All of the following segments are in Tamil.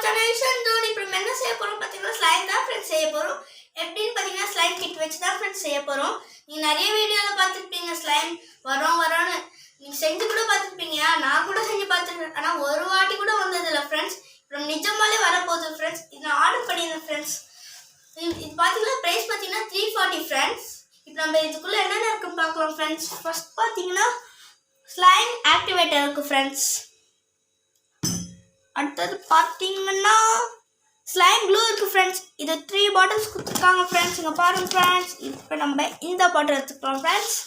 ஜெனரேஷன் ஜோடி இப்போ நம்ம என்ன செய்ய போகிறோம் பார்த்தீங்கன்னா ஸ்லைம் தான் ஃப்ரெண்ட்ஸ் செய்ய போகிறோம். எப்படின்னு பார்த்தீங்கன்னா ஸ்லைம் கிட் வச்சு தான் ஃப்ரெண்ட்ஸ் செய்ய போகிறோம். நீங்கள் நிறைய வீடியோவில் பார்த்துருப்பீங்க ஸ்லைம் வரோன்னு நீங்கள் செஞ்சு கூட பார்த்துருப்பீங்க. நான் கூட செஞ்சு பார்த்துருக்கேன், ஆனால் ஒரு வாட்டி கூட வந்ததில்லை ஃப்ரெண்ட்ஸ். இப்போ நம்ம நிஜமாலே வரப்போகுது ஃப்ரெண்ட்ஸ். இது நான் ஆர்டர் பண்ணியிருந்தேன் ஃப்ரெண்ட்ஸ். இது பார்த்தீங்கன்னா ப்ரைஸ் பார்த்தீங்கன்னா 340 ஃப்ரெண்ட்ஸ். இப்போ நம்ம இதுக்குள்ளே என்னென்ன இருக்குன்னு பார்க்கலாம் ஃப்ரெண்ட்ஸ். ஃபர்ஸ்ட் பார்த்தீங்கன்னா ஸ்லைம் ஆக்டிவேட்டர் இருக்குது ஃப்ரெண்ட்ஸ். அடுத்தது பார்த்தீங்கன்னா ஸ்லைம் க்ளூ இருக்குது ஃப்ரெண்ட்ஸ். இது 3 பாட்டில்ஸ் கொடுத்துருக்காங்க ஃப்ரெண்ட்ஸ். இங்கே பாருங்கள் ஃப்ரெண்ட்ஸ். இப்போ நம்ம இந்த பாட்டில் எடுத்துக்கலாம் ஃப்ரெண்ட்ஸ்.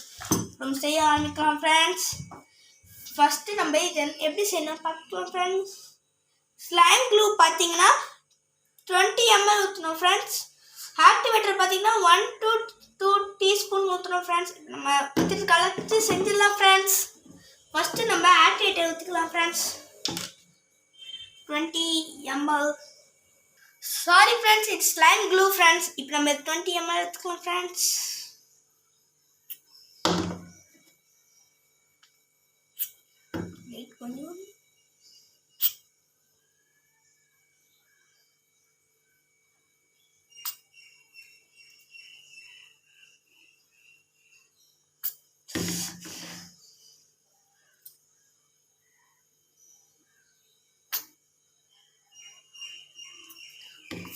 நம்ம செய்ய ஆரம்பிக்கலாம் ஃப்ரெண்ட்ஸ். ஃபஸ்ட்டு நம்ம இது எப்படி செய்யணும் பார்க்கலாம் ஃப்ரெண்ட்ஸ். ஸ்லைம் க்ளூ பார்த்தீங்கன்னா 20 ml ஊற்றணும் ஃப்ரெண்ட்ஸ். ஆக்டிவேட்டர் பார்த்தீங்கன்னா 1 to 2 டீஸ்பூன் ஊற்றணும் ஃப்ரெண்ட்ஸ். நம்ம ஊற்றிட்டு கலச்சு செஞ்சிடலாம் ஃப்ரெண்ட்ஸ். ஃபஸ்ட்டு நம்ம ஆக்டிவேட்டர் ஊற்றிக்கலாம் friends. 20 ml. Sorry friends, it's slime glue friends. இப்போ நம்ம 20 ml எடுத்துக்கலாம் ஃப்ரெண்ட்ஸ். வெயிட் பண்ணுவோம்.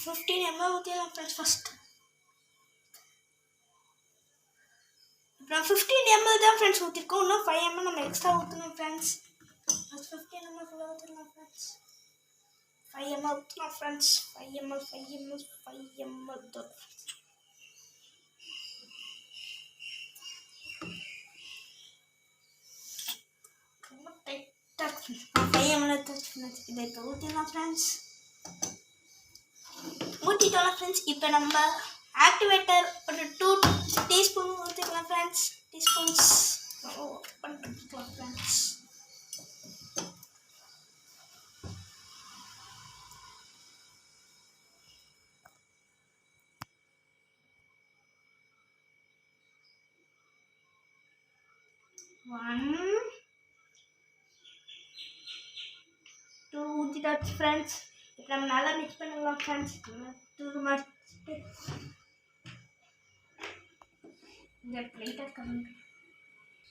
$15 ml ஊற்றிடலாம் ஃப்ரெண்ட்ஸ். ஃபஸ்ட் இப்போ நான் 15 ml தான் ஃப்ரெண்ட்ஸ் ஊற்றிருக்கோம். இன்னும் 5 ml நம்ம எக்ஸ்ட்ரா ஊற்றணும் ஃப்ரெண்ட்ஸ். ஃபஸ்ட் 15 ml ஃபுல்லாக ஊற்றிடலாம் ஃப்ரெண்ட்ஸ். 5 ml ஊற்றலாம் ஃப்ரெண்ட்ஸ். 5 ml தான். ரொம்ப டைட்டாக ஃப்ரெண்ட்ஸ். 5 ml friends. இதை இப்போ ஊற்றிடலாம் ஃப்ரெண்ட்ஸ். ஊற்றிட்டோம் ஃப்ரெண்ட்ஸ். இப்போ நம்ம ஆக்டிவேட்டர் ஒரு 2 டீஸ்பூன் ஊற்றிக்கலாம் ஃப்ரெண்ட்ஸ். டீஸ்பூன்ஸ் பண்ணிக்கலாம் ஃப்ரெண்ட்ஸ். One, 2 ஊற்றிட்டாச்சு ஃப்ரெண்ட்ஸ். இப்போ நம்ம நல்லா மிக்ஸ் பண்ணிடலாம் ஃப்ரெண்ட்ஸ். இந்த லைட்டாக கம்மி.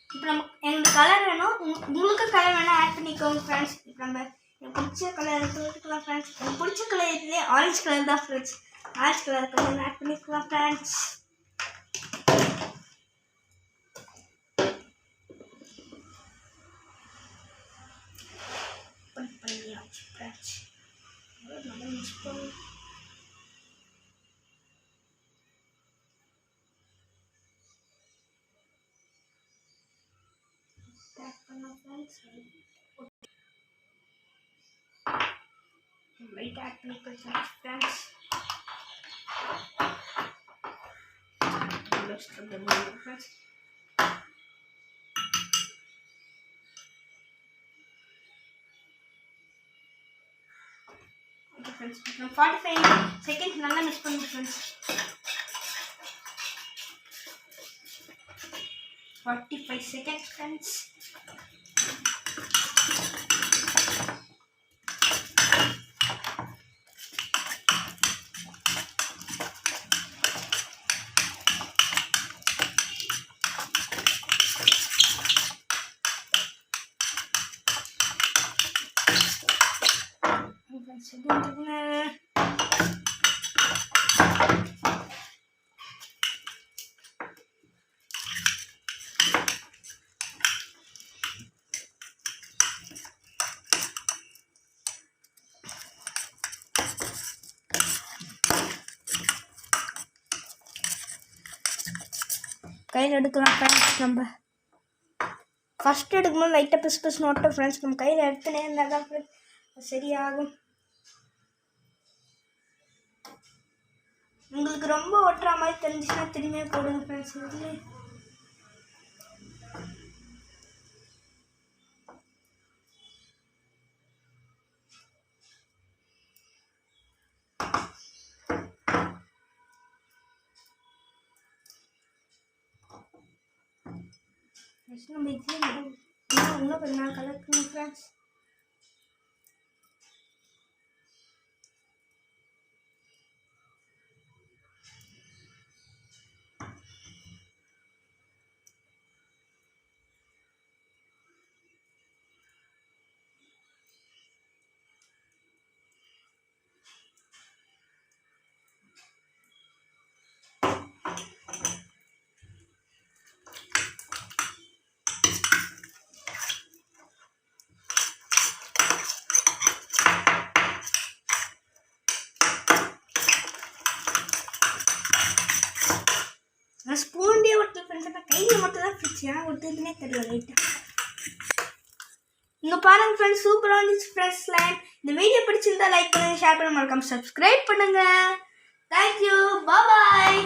இப்போ நம்ம எங்களுக்கு கலர் வேணும், உங்களுக்கு கலர் வேணால் ஆட் பண்ணிக்கோங்க ஃப்ரெண்ட்ஸ். இப்போ நம்ம எனக்கு பிடிச்ச கலர் எடுத்துக்கலாம் ஃப்ரெண்ட்ஸ். எனக்கு பிடிச்ச கலர் இதுலேயே ஆரஞ்சு கலர் தான் friends. Orange colour colour add பண்ணிக்கலாம் ஃப்ரெண்ட்ஸ். பண்ணியாச்சு ஃப்ரெண்ட்ஸ். நல்லா மிக்ஸ் பண்ணி லைட் ஆட் பண்ணிக்கலாம் ஃப்ரெண்ட்ஸ். ஃப்ரெண்ட்ஸ் ஃப்ரெண்ட்ஸ் 45 செகண்ட்ஸ் நல்லா மிக்ஸ் பண்ணுங்க ஃப்ரெண்ட்ஸ். 45 seconds friends. கையில் எடுக்கலாம் ஃப்ரெண்ட்ஸ். நம்ம ஃபஸ்ட் எடுக்கும்போது லைட்டாக பிசு பிசு நோட்டோம் ஃப்ரெண்ட்ஸ். நம்ம கையில் எடுத்துனே இருந்தால் தான் ஃப்ரெண்ட்ஸ் சரியாகும். உங்களுக்கு ரொம்ப ஒட்டுற மாதிரி தெரிஞ்சுன்னா திரும்பியே போடுங்க ஃப்ரெண்ட்ஸ். இதுலேயே நம்ம இன்னும் கொஞ்சம் நாள் கலக்கணும் ஃப்ரெண்ட்ஸ். ஒட்டிடுச்சு ஒட்டுதுன்னே தெரியல லைட்டாக. இங்கே பாருங்க ஃப்ரெண்ட்ஸ், சூப்பராக இருந்துச்சு ஃப்ரெண்ட்ஸ் ஸ்லைம். இந்த வீடியோ பிடிச்சிருந்தா லைக் பண்ணுங்கள், ஷேர் பண்ண மறக்காம சப்ஸ்கிரைப் பண்ணுங்கள். தேங்க்யூ, பாய்.